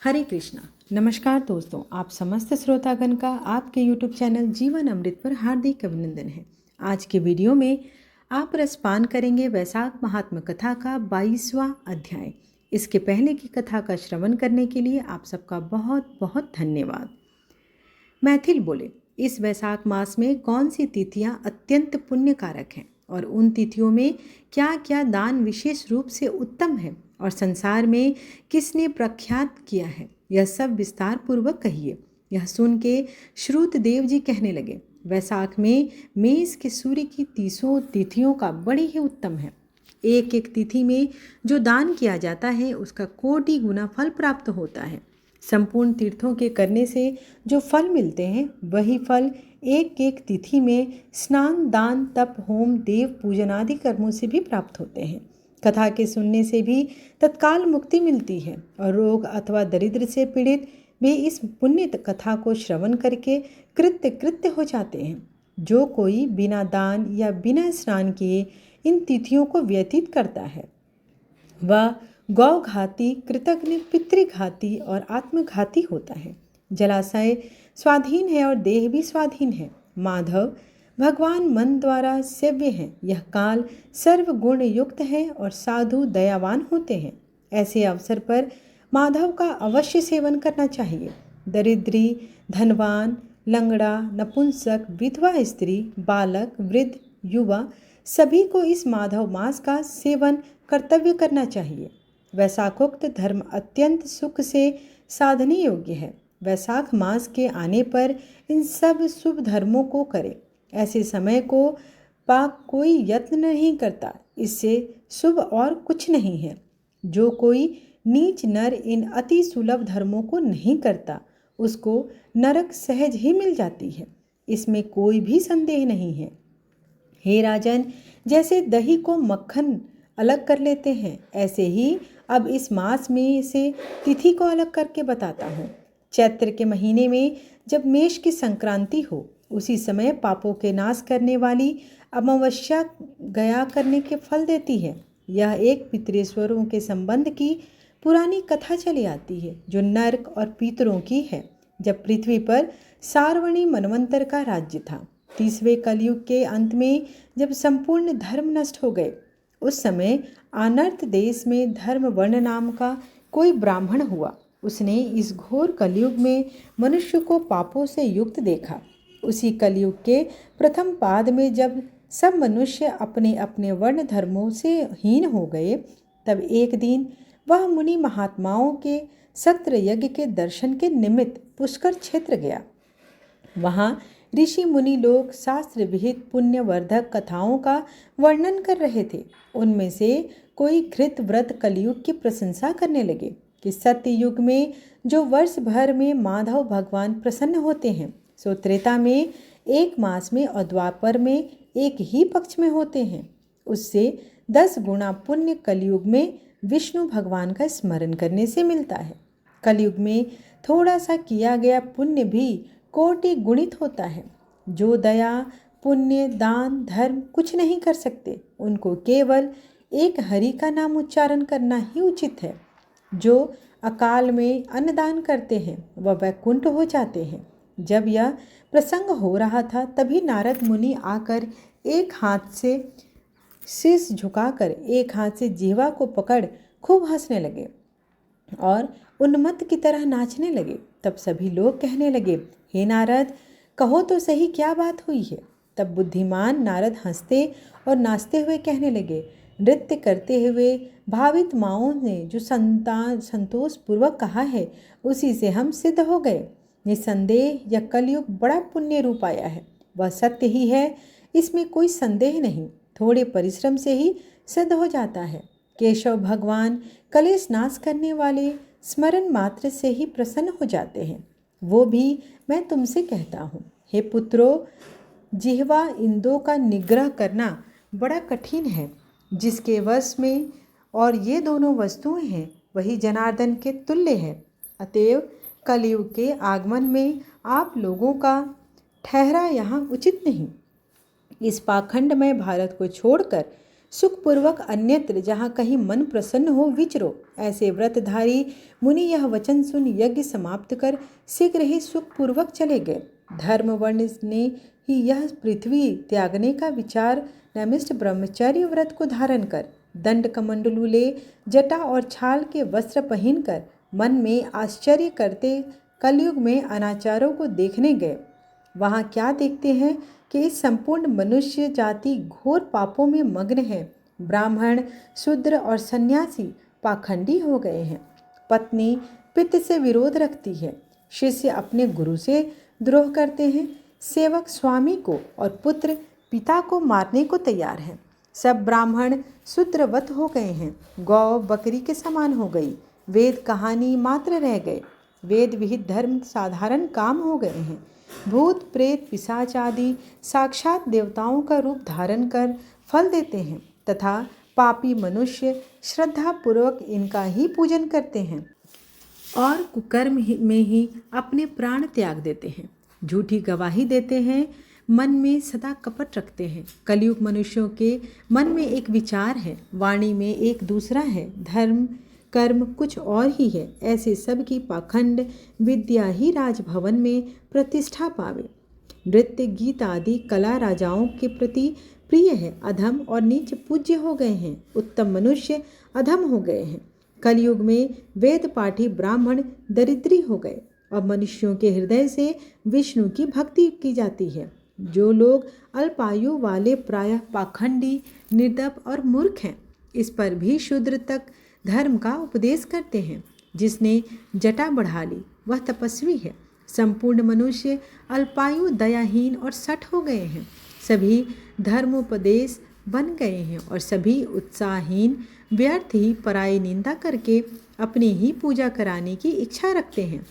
हरे कृष्णा। नमस्कार दोस्तों, आप समस्त श्रोतागण का आपके YouTube चैनल जीवन अमृत पर हार्दिक अभिनंदन है। आज के वीडियो में आप रसपान करेंगे वैशाख महात्म कथा का 22वां अध्याय। इसके पहले की कथा का श्रवण करने के लिए आप सबका बहुत बहुत धन्यवाद। मैथिल बोले, इस वैशाख मास में कौन सी तिथियां अत्यंत पुण्यकारक हैं और उन तिथियों में क्या क्या दान विशेष रूप से उत्तम है और संसार में किसने प्रख्यात किया है, यह सब विस्तार पूर्वक कहिए। यह सुन के श्रुत देव जी कहने लगे, वैशाख में मेष के सूर्य की 30 तिथियों का बड़ी ही उत्तम है। एक एक तिथि में जो दान किया जाता है उसका कोटि गुना फल प्राप्त होता है। संपूर्ण तीर्थों के करने से जो फल मिलते हैं वही फल एक एक तिथि में स्नान, दान, तप, होम, देव पूजन आदि कर्मों से भी प्राप्त होते हैं। कथा के सुनने से भी तत्काल मुक्ति मिलती है और रोग अथवा दरिद्र से पीड़ित भी इस पुण्य कथा को श्रवण करके कृत्य कृत्य हो जाते हैं। जो कोई बिना दान या बिना स्नान किए इन तिथियों को व्यतीत करता है वह गौघाती, कृतघ्न, पितृघाती और आत्मघाती होता है। जलाशय स्वाधीन है और देह भी स्वाधीन है। माधव भगवान मन द्वारा सेव्य हैं। यह काल सर्वगुण युक्त है और साधु दयावान होते हैं। ऐसे अवसर पर माधव का अवश्य सेवन करना चाहिए। दरिद्री, धनवान, लंगड़ा, नपुंसक, विधवा स्त्री, बालक, वृद्ध, युवा सभी को इस माधव मास का सेवन कर्तव्य करना चाहिए। वैशाखोक्त धर्म अत्यंत सुख से साधने योग्य है। वैशाख मास के आने पर इन सब शुभ धर्मों को करें। ऐसे समय को पाक कोई यत्न नहीं करता, इससे शुभ और कुछ नहीं है। जो कोई नीच नर इन अति सुलभ धर्मों को नहीं करता उसको नरक सहज ही मिल जाती है, इसमें कोई भी संदेह नहीं है। हे राजन, जैसे दही को मक्खन अलग कर लेते हैं, ऐसे ही अब इस मास में से तिथि को अलग करके बताता हूँ। चैत्र के महीने में जब मेष की संक्रांति हो, उसी समय पापों के नाश करने वाली अमावस्या गया करने के फल देती है। यह एक पितृश्वरों के संबंध की पुरानी कथा चली आती है जो नर्क और पितरों की है। जब पृथ्वी पर सार्वणी मनवंतर का राज्य था, 30वें कलयुग के अंत में जब संपूर्ण धर्म नष्ट हो गए, उस समय आनर्त देश में धर्म वर्ण नाम का कोई ब्राह्मण हुआ। उसने इस घोर कलयुग में मनुष्य को पापों से युक्त देखा। उसी कलयुग के प्रथम पाद में जब सब मनुष्य अपने अपने वर्ण धर्मों से हीन हो गए, तब एक दिन वह मुनि महात्माओं के सत्र यज्ञ के दर्शन के निमित्त पुष्कर क्षेत्र गया। वहाँ ऋषि मुनि लोग शास्त्र विहित पुण्यवर्धक कथाओं का वर्णन कर रहे थे। उनमें से कोई घृत व्रत कलयुग की प्रशंसा करने लगे कि सत्य युग में जो वर्ष भर में माधव भगवान प्रसन्न होते हैं, सो त्रेता में एक मास में और द्वापर में एक ही पक्ष में होते हैं। उससे 10 गुना पुण्य कलयुग में विष्णु भगवान का स्मरण करने से मिलता है। कलयुग में थोड़ा सा किया गया पुण्य भी कोटि गुणित होता है। जो दया, पुण्य, दान, धर्म कुछ नहीं कर सकते, उनको केवल एक हरि का नाम उच्चारण करना ही उचित है। जो अकाल में अन्नदान करते हैं वह वैकुंठ हो जाते हैं। जब यह प्रसंग हो रहा था तभी नारद मुनि आकर एक हाथ से शीश झुकाकर एक हाथ से जिह्वा को पकड़ खूब हंसने लगे और उन्मत्त की तरह नाचने लगे। तब सभी लोग कहने लगे, हे नारद, कहो तो सही क्या बात हुई है। तब बुद्धिमान नारद हंसते और नाचते हुए कहने लगे, नृत्य करते हुए भावित माओं ने जो संतोष पूर्वक कहा है उसी से हम सिद्ध हो गए। निसंदेह यह कलयुग बड़ा पुण्य रूप आया है। वह सत्य ही है, इसमें कोई संदेह नहीं। थोड़े परिश्रम से ही सिद्ध हो जाता है। केशव भगवान कलेश नाश करने वाले स्मरण मात्र से ही प्रसन्न हो जाते हैं। वो भी मैं तुमसे कहता हूँ। हे पुत्रों, जिह्वा इंद्रियों का निग्रह करना बड़ा कठिन है। जिसके वश में और ये दोनों वस्तुएं हैं वही जनार्दन के तुल्य है। अतएव कलयुग के आगमन में आप लोगों का ठहरा यहाँ उचित नहीं। इस पाखंड में भारत को छोड़कर सुखपूर्वक अन्यत्र जहाँ कहीं मन प्रसन्न हो विचरो। ऐसे व्रतधारी मुनि यह वचन सुन यज्ञ समाप्त कर शीघ्र ही सुखपूर्वक चले गए। धर्म वर्ण ने ही यह पृथ्वी त्यागने का विचार नैमिष्ठ ब्रह्मचर्य व्रत को धारण कर, दंड कमंडलू ले, जटा और छाल के वस्त्र पहनकर मन में आश्चर्य करते कलयुग में अनाचारों को देखने गए। वहाँ क्या देखते हैं कि इस संपूर्ण मनुष्य जाति घोर पापों में मग्न है। ब्राह्मण, शूद्र और सन्यासी पाखंडी हो गए हैं। पत्नी पिता से विरोध रखती है, शिष्य अपने गुरु से द्रोह करते हैं, सेवक स्वामी को और पुत्र पिता को मारने को तैयार है। सब ब्राह्मण शूद्रवत हो गए हैं, गौ बकरी के समान हो गई, वेद कहानी मात्र रह गए, वेद विहित धर्म साधारण काम हो गए हैं। भूत प्रेत पिशाच आदि साक्षात देवताओं का रूप धारण कर फल देते हैं तथा पापी मनुष्य श्रद्धापूर्वक इनका ही पूजन करते हैं और कुकर्म में ही अपने प्राण त्याग देते हैं। झूठी गवाही देते हैं, मन में सदा कपट रखते हैं। कलयुग मनुष्यों के मन में एक विचार है, वाणी में एक दूसरा है, धर्म कर्म कुछ और ही है। ऐसे सब की पाखंड विद्या ही राजभवन में प्रतिष्ठा पावे। नृत्य गीत आदि कला राजाओं के प्रति प्रिय है। अधम और नीच पूज्य हो गए हैं, उत्तम मनुष्य अधम हो गए हैं। कलयुग में वेद पाठी ब्राह्मण दरिद्री हो गए और मनुष्यों के हृदय से विष्णु की भक्ति की जाती है। जो लोग अल्पायु वाले प्रायः पाखंडी, निर्दप और मूर्ख हैं, इस पर भी शूद्र तक धर्म का उपदेश करते हैं। जिसने जटा बढ़ा ली वह तपस्वी है। संपूर्ण मनुष्य अल्पायु, दयाहीन और सठ हो गए हैं। सभी धर्मोपदेश बन गए हैं और सभी उत्साहहीन व्यर्थ ही पराई निंदा करके अपनी ही पूजा कराने की इच्छा रखते हैं।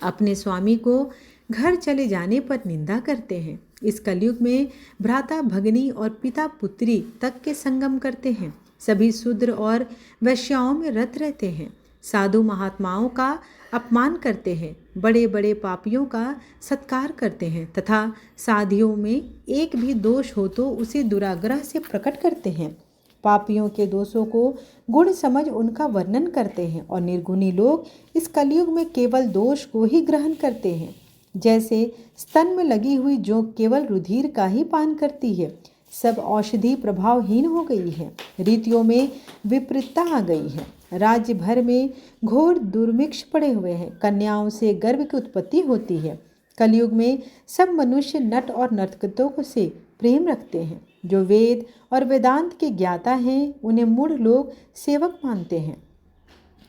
अपने स्वामी को घर चले जाने पर निंदा करते हैं। इस कलयुग में भ्राता भगनी और पिता पुत्री तक के संगम करते हैं। सभी शूद्र और वैश्याओं में रत रहते हैं। साधु महात्माओं का अपमान करते हैं, बड़े बड़े पापियों का सत्कार करते हैं तथा साधियों में एक भी दोष हो तो उसे दुराग्रह से प्रकट करते हैं। पापियों के दोषों को गुण समझ उनका वर्णन करते हैं और निर्गुणी लोग इस कलयुग में केवल दोष को ही ग्रहण करते हैं। जैसे स्तन में लगी हुई जोंक केवल रुधिर का ही पान करती है, सब औषधि प्रभावहीन हो गई है। रीतियों में विपरीतता आ गई है। राज्य भर में घोर दुर्भिक्ष पड़े हुए हैं। कन्याओं से गर्भ की उत्पत्ति होती है। कलयुग में सब मनुष्य नट और नर्तकों से प्रेम रखते हैं। जो वेद और वेदांत के ज्ञाता हैं उन्हें मूढ़ लोग सेवक मानते हैं।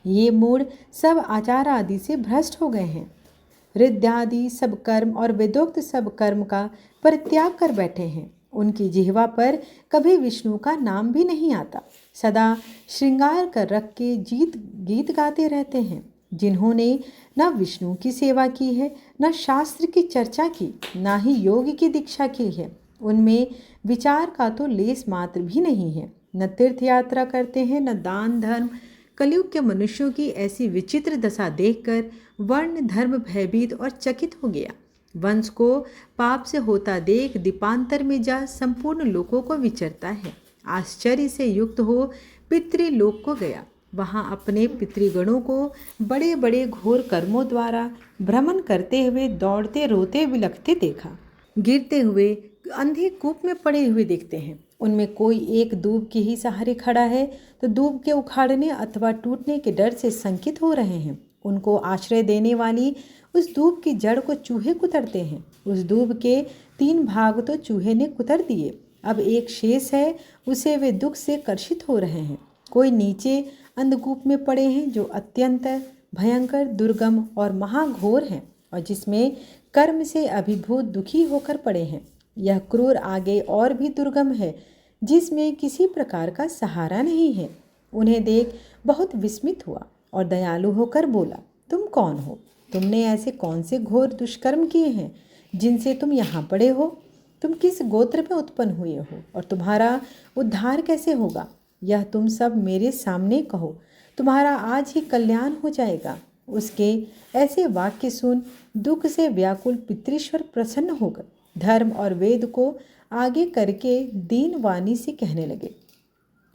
ये मूढ़ सब आचार आदि से भ्रष्ट हो गए हैं। रिद्धादि सब कर्म और वेदोक्त सब कर्म का परित्याग कर बैठे हैं। उनकी जिह्वा पर कभी विष्णु का नाम भी नहीं आता। सदा श्रृंगार कर रख के गीत गाते रहते हैं। जिन्होंने न विष्णु की सेवा की है, न शास्त्र की चर्चा की, न ही योग की दीक्षा की है, उनमें विचार का तो लेस मात्र भी नहीं है। न तीर्थ यात्रा करते हैं, न दान धर्म। कलयुग के मनुष्यों की ऐसी विचित्र दशा देखकर वर्ण धर्म भयभीत और चकित हो गया। वंश को पाप से होता देख दीपांतर में जा संपूर्ण लोकों को विचरता है। आश्चर्य से युक्त हो पितृलोक को गया। वहाँ अपने पितृगणों को बड़े बड़े घोर कर्मों द्वारा भ्रमण करते हुए दौड़ते रोते बिलखते देखा। गिरते हुए अंधे कूप में पड़े हुए देखते हैं। उनमें कोई एक दूब के ही सहारे खड़ा है तो दूब के उखाड़ने अथवा टूटने के डर से शंकित हो रहे हैं। उनको आश्रय देने वाली उस दूब की जड़ को चूहे कुतरते हैं। उस दूब के 3 भाग तो चूहे ने कुतर दिए, अब एक शेष है, उसे वे दुख से कर्षित हो रहे हैं। कोई नीचे अंधकूप में पड़े हैं जो अत्यंत भयंकर, दुर्गम और महाघोर है और जिसमें कर्म से अभिभूत दुखी होकर पड़े हैं। यह क्रूर आगे और भी दुर्गम है जिसमें किसी प्रकार का सहारा नहीं है। उन्हें देख बहुत विस्मित हुआ और दयालु होकर बोला, तुम कौन हो? तुमने ऐसे कौन से घोर दुष्कर्म किए हैं जिनसे तुम यहाँ पड़े हो? तुम किस गोत्र में उत्पन्न हुए हो और तुम्हारा उद्धार कैसे होगा? यह तुम सब मेरे सामने कहो, तुम्हारा आज ही कल्याण हो जाएगा। उसके ऐसे वाक्य सुन दुख से व्याकुल पितृश्वर प्रसन्न होकर धर्म और वेद को आगे करके दीन वाणी से कहने लगे,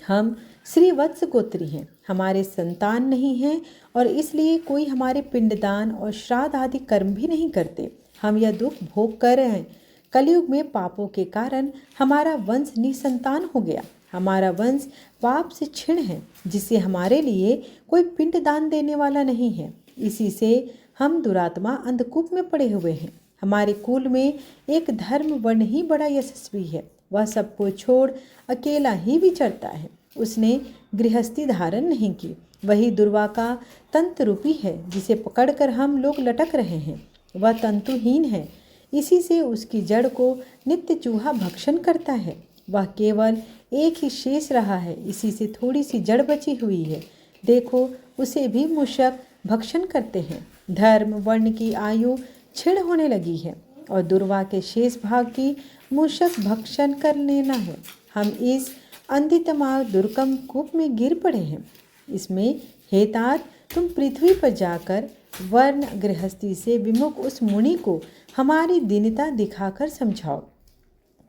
हम श्रीवत्स गोत्री हैं, हमारे संतान नहीं हैं और इसलिए कोई हमारे पिंडदान और श्राद्ध आदि कर्म भी नहीं करते। हम यह दुख भोग कर रहे हैं। कलयुग में पापों के कारण हमारा वंश निसंतान हो गया। हमारा वंश पाप से क्षीण है, जिससे हमारे लिए कोई पिंडदान देने वाला नहीं है। इसी से हम दुरात्मा अंधकूप में पड़े हुए हैं। हमारे कुल में एक धर्म वर्ण ही बड़ा यशस्वी है। वह सबको छोड़ अकेला ही विचरता है। उसने गृहस्थी धारण नहीं की। वही दुर्वा का तंत्र रूपी है, जिसे पकड़कर हम लोग लटक रहे हैं। वह तंतुहीन है, इसी से उसकी जड़ को नित्य चूहा भक्षण करता है। वह केवल एक ही शेष रहा है, इसी से थोड़ी सी जड़ बची हुई है। देखो, उसे भी मूषक भक्षण करते हैं। धर्म वर्ण की आयु क्षीण होने लगी है और दुर्वा के शेष भाग की मूषक भक्षण कर लेना है। हम इस अंधितमा दुर्गम कूप में गिर पड़े हैं। इसमें हे तात, तुम पृथ्वी पर जाकर वर्ण गृहस्थी से विमुख उस मुनि को हमारी दीनता दिखाकर समझाओ।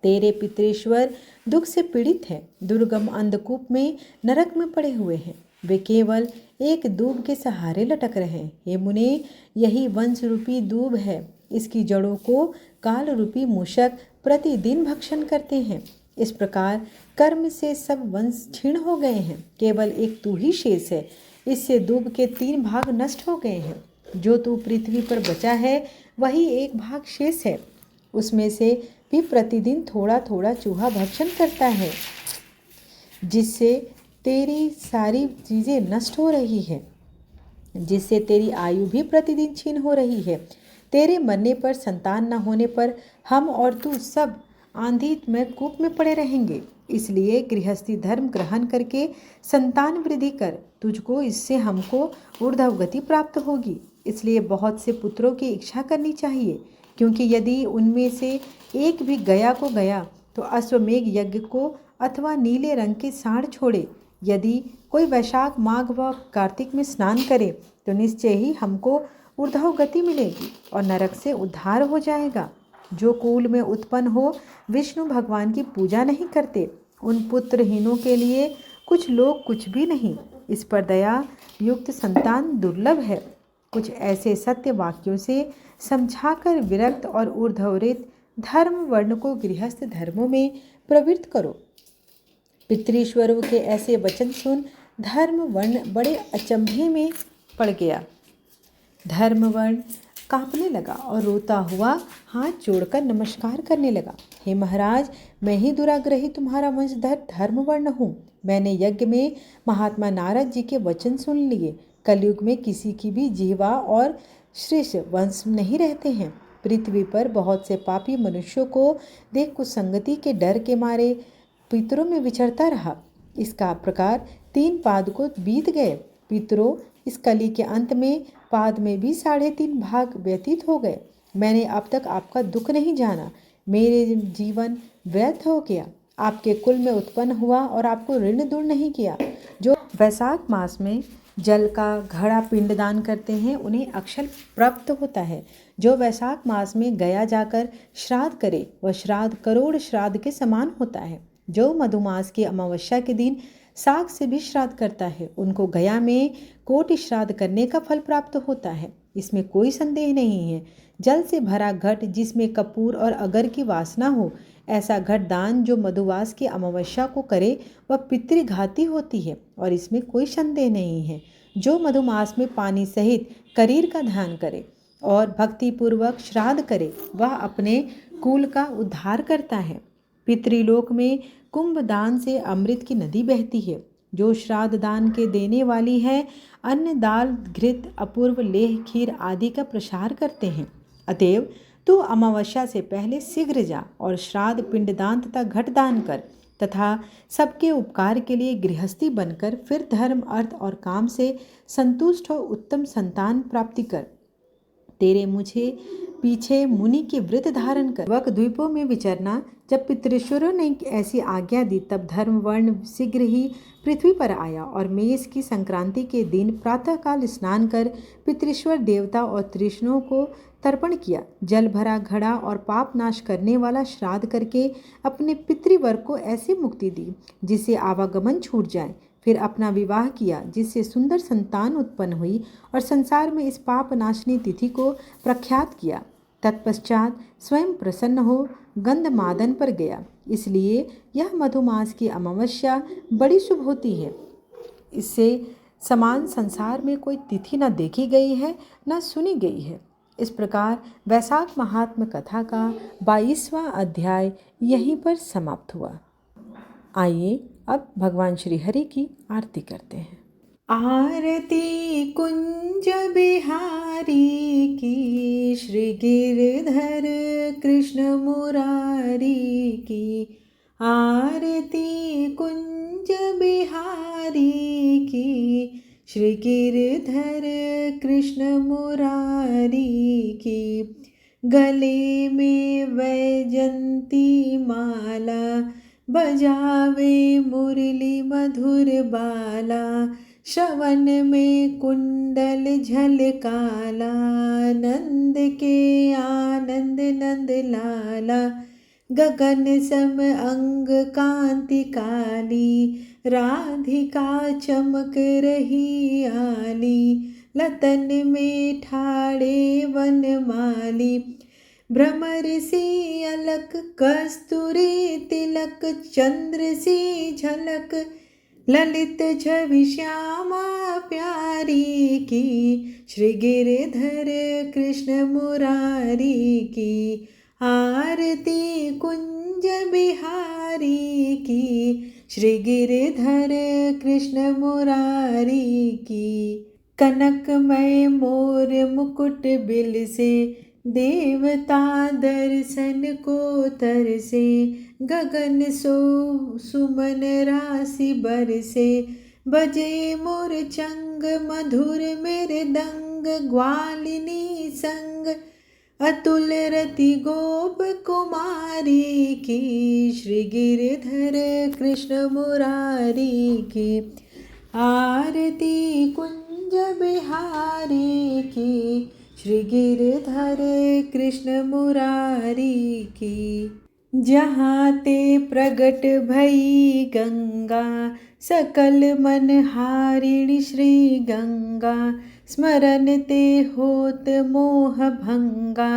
तेरे पितृश्वर दुख से पीड़ित हैं, दुर्गम अंधकूप में नरक में पड़े हुए हैं। वे केवल एक दूब के सहारे लटक रहे हैं। हे मुने, यही वंश रूपी दूब है। इसकी जड़ों को काल रूपी मूषक प्रतिदिन भक्षण करते हैं। इस प्रकार कर्म से सब वंश क्षीण हो गए हैं। केवल एक तू ही शेष है। इससे दूब के 3 भाग नष्ट हो गए हैं। जो तू पृथ्वी पर बचा है, वही एक भाग शेष है। उसमें से भी प्रतिदिन थोड़ा थोड़ा चूहा भक्षण करता है, जिससे तेरी सारी चीज़ें नष्ट हो रही है, जिससे तेरी आयु भी प्रतिदिन क्षीण हो रही है। तेरे मरने पर, संतान न होने पर हम और तू सब आंधी में कूप में पड़े रहेंगे। इसलिए गृहस्थी धर्म ग्रहण करके संतान वृद्धि कर, तुझको इससे हमको ऊर्ध्व गति प्राप्त होगी। इसलिए बहुत से पुत्रों की इच्छा करनी चाहिए, क्योंकि यदि उनमें से एक भी गया को गया तो अश्वमेघ यज्ञ को अथवा नीले रंग के साँड़ छोड़े। यदि कोई वैशाख, माघ व कार्तिक में स्नान करे तो निश्चय ही हमको ऊर्ध्व गति मिलेगी और नरक से उद्धार हो जाएगा। जो कुल में उत्पन्न हो विष्णु भगवान की पूजा नहीं करते, उन पुत्रहीनों के लिए कुछ लोग कुछ भी नहीं। इस पर दया युक्त संतान दुर्लभ है। कुछ ऐसे सत्य वाक्यों से समझाकर विरक्त और ऊर्ध्वरेत धर्म वर्ण को गृहस्थ धर्मों में प्रवृत्त करो। पितृश्वरों के ऐसे वचन सुन धर्म वर्ण बड़े अचंभे में पड़ गया। धर्म वर्ण कांपने लगा और रोता हुआ हाथ जोड़कर नमस्कार करने लगा। हे महाराज, मैं ही दुराग्रही तुम्हारा वंशधर धर्म वर्ण हूँ। मैंने यज्ञ में महात्मा नारद जी के वचन सुन लिए। कलयुग में किसी की भी जीवा और श्रेष्ठ वंश नहीं रहते हैं। पृथ्वी पर बहुत से पापी मनुष्यों को देख कुसंगति के डर के मारे पितरों में विचरता रहा। इसका प्रकार 3 पाद को बीत गए। पितरों, इस कली के अंत में पाद में भी 3.5 भाग व्यतीत हो गए। मैंने अब तक आपका दुख नहीं जाना। मेरे जीवन व्यर्थ हो गया। आपके कुल में उत्पन्न हुआ और आपको ऋण दूर नहीं किया। जो वैशाख मास में जल का घड़ा पिंडदान करते हैं, उन्हें अक्षय प्राप्त होता है। जो वैशाख मास में गया जाकर श्राद्ध करे, वह श्राद्ध करोड़ श्राद्ध के समान होता है। जो मधुमास की अमावस्या के दिन साग से भी श्राद्ध करता है, उनको गया में कोटि श्राद्ध करने का फल प्राप्त होता है। इसमें कोई संदेह नहीं है। जल से भरा घट जिसमें कपूर और अगर की वासना हो, ऐसा घट दान जो मधुवास की अमावस्या को करे, वह पितृघाती होती है और इसमें कोई संदेह नहीं है। जो मधुमास में पानी सहित करीर का ध्यान करे और भक्तिपूर्वक श्राद्ध करे, वह अपने कुल का उद्धार करता है। पितृलोक में कुंभ दान से अमृत की नदी बहती है। जो श्राद्ध दान के देने वाली है, अन्न, दाल, घृत, अपूर्व लेह, खीर आदि का प्रसार करते हैं। अतएव तू अमावस्या से पहले शीघ्र जा और श्राद्ध, पिंडदान तथा घटदान कर तथा सबके उपकार के लिए गृहस्थी बनकर फिर धर्म, अर्थ और काम से संतुष्ट हो उत्तम संतान प्राप्ति कर। तेरे मुझे पीछे मुनि की वृत्त धारण कर वक द्वीपों में विचरना। जब पितृश्वरों ने ऐसी आज्ञा दी तब धर्मवर्ण शीघ्र ही पृथ्वी पर आया और मेष की संक्रांति के दिन प्रातःकाल स्नान कर पितृश्वर देवता और तृष्णों को तर्पण किया। जल भरा घड़ा और पाप नाश करने वाला श्राद्ध करके अपने पितृवर्ग को ऐसी मुक्ति दी जिससे आवागमन छूट जाए। फिर अपना विवाह किया जिससे सुंदर संतान उत्पन्न हुई और संसार में इस पाप नाशनी तिथि को प्रख्यात किया। तत्पश्चात स्वयं प्रसन्न हो गंधमादन पर गया। इसलिए यह मधुमास की अमावस्या बड़ी शुभ होती है। इससे समान संसार में कोई तिथि न देखी गई है न सुनी गई है। इस प्रकार वैशाख महात्म कथा का 22वां अध्याय यहीं पर समाप्त हुआ। आइए अब भगवान श्री हरि की आरती करते हैं। आरती कुंज बिहारी की, श्री गिरधर कृष्ण मुरारी की। आरती कुंज बिहारी की, श्री गिरधर कृष्ण मुरारी की। गले में वैजंती माला, बजावे मुरली मधुर बाला। श्रवण में कुंडल झलकाला, नंद के आनंद नंद लाला। गगन सम अंग कांति काली, राधिका चमक रही आली। लतन में ठाड़े वनमाली, भ्रमर सी अलक कस्तूरी तिलक। चंद्र सी झलक ललित छवि श्यामा प्यारी की। श्री गिरधर कृष्ण मुरारी की। आरती कुंज बिहारी की, श्री गिरधर कृष्ण मुरारी की। कनकमय मोर मुकुट बिल से, देवता दर्शन को तरसे। गगन सो सुमन राशि बरसे, बजे मोर चंग मधुर मृदंग। ग्वालिनी संग अतुल रति गोप कुमारी की। श्री गिरधर कृष्ण मुरारी की। आरती कुंज बिहारी की, श्री गिरधर कृष्ण मुरारी की। जहाँ ते प्रगट भई गंगा, सकल मन हारिणी श्री गंगा। स्मरण ते होत मोह भंगा,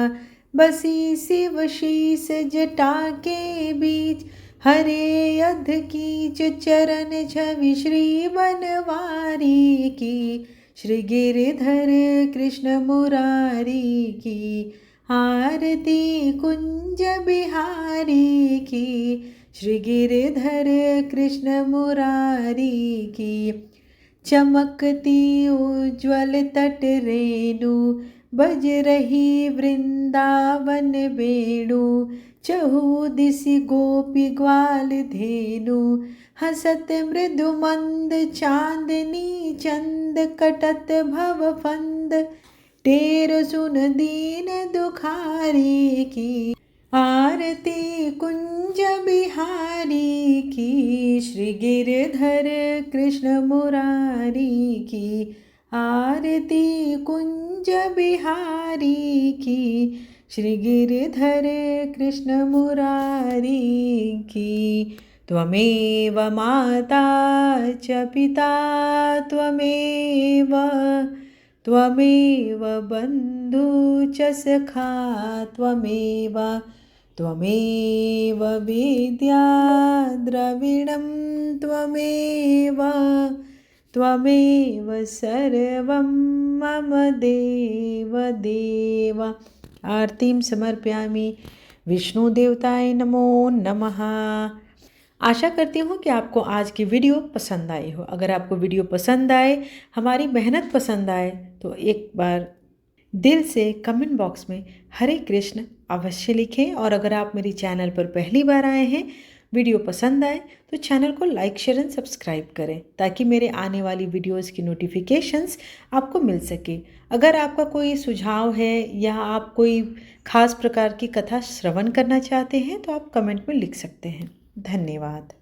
बसी शिव शीस जटा के बीच। हरे अध कीच चरण छवि श्री बनवारी की। श्री गिरधर कृष्ण मुरारी की। आरती कुंज बिहारी की, श्री गिरधर कृष्ण मुरारी की। चमकती उज्ज्वल तट रेणु, बज रही वृंदावन वेणु। चहु दिशि गोपी ग्वाल धेनु, हसत मृदु मंद चांदनी चंद। कटत भव फंद, टेर सुन दीन दुखारी की। आरती कुंज बिहारी की, श्री गिरधर कृष्ण मुरारी की। आरती कुंज बिहारी की, श्री गिरधर कृष्ण मुरारी की। त्वमेव माता च पिता त्वमेव, त्वमेव बन्धु च सखा त्वमेव। त्वमेव विद्या द्रविणं त्वमेव, त्वमेव सर्वं मम देव देव। आरतीम समर्पयामि। विष्णु देवताय नमो नमः। आशा करती हूँ कि आपको आज की वीडियो पसंद आई हो। अगर आपको वीडियो पसंद आए, हमारी मेहनत पसंद आए, तो एक बार दिल से कमेंट बॉक्स में हरे कृष्ण अवश्य लिखें। और अगर आप मेरी चैनल पर पहली बार आए हैं वीडियो पसंद आए तो चैनल को लाइक शेयर एंड सब्सक्राइब करें ताकि मेरे आने वाली वीडियोस की नोटिफिकेशंस आपको मिल सके। अगर आपका कोई सुझाव है या आप कोई खास प्रकार की कथा श्रवण करना चाहते हैं तो आप कमेंट में लिख सकते हैं। धन्यवाद।